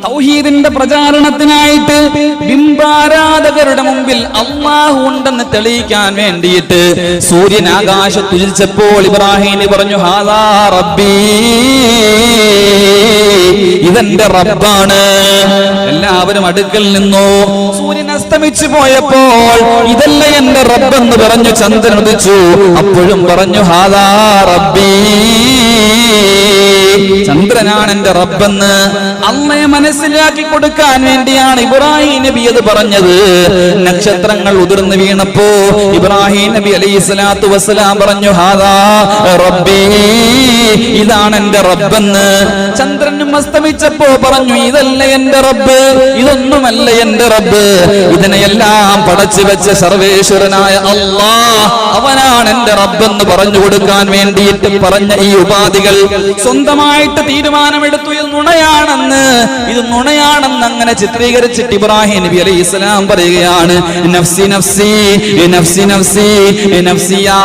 തൗഹീദിന്റെ പ്രചാരണത്തിനായിട്ട് ബിംബാരാധകരുടെ മുമ്പിൽ അല്ലാഹു ഉണ്ടെന്ന് തെളിയിക്കാൻ വേണ്ടിയിട്ട് സൂര്യൻ ആകാശത്തുദിച്ചപ്പോൾ ഇബ്രാഹിം പറഞ്ഞു ഹാദാ റബ്ബീ, ഇതെന്റെ റബ്ബാണ്. എല്ലാവരും അടുക്കൽ നിന്നു. സൂര്യൻ അസ്തമിച്ചു പോയപ്പോൾ ഇതല്ല എന്റെ റബ്ബെന്ന് പറഞ്ഞു ചന്ദ്രൻ ഉദിച്ചു. അപ്പോഴും പറഞ്ഞു ഹാദാ റബ്ബീ, ചന്ദ്രനാണ് എന്റെ റബ്ബെന്ന് അള്ളയെ മനസ്സിലാക്കി കൊടുക്കാൻ വേണ്ടിയാണ് ഇബ്രാഹിം നബി അത് പറഞ്ഞത്. നക്ഷത്രങ്ങൾ ഉതിർന്നു വീണപ്പോ ഇബ്രാഹിം നബി അലൈഹി സ്വലാത്തു വസ്സലാം പറഞ്ഞു ഹാദാ റബ്ബീ, ഇതാണ് എന്റെ റബ്ബെന്ന്. ചന്ദ്രനും അസ്തമിച്ചപ്പോ പറഞ്ഞു ഇതല്ല എന്റെ റബ്ബ്, ഇതൊന്നുമല്ല എന്റെ റബ്ബ്, ഇതിനെയെല്ലാം പടച്ചു വെച്ച സർവേശ്വരനായ അല്ലാഹ്, അവനാണ് എന്റെ റബ്ബെന്ന് പറഞ്ഞു കൊടുക്കാൻ വേണ്ടിയിട്ട് പറഞ്ഞ ഈ ഉപാധികൾ സ്വന്തമായിട്ട് തീരുമാനമെടുത്തു ഇത് നുണയാണെന്ന് അങ്ങനെ ചിത്രീകരിച്ചിട്ട് ഇബ്രാഹിം നബി അലൈഹി ഇസ്ലാം പറയുകയാണ് നഫ്സി നഫ്സി നഫ്സി നഫ്സി നഫ്സിയാ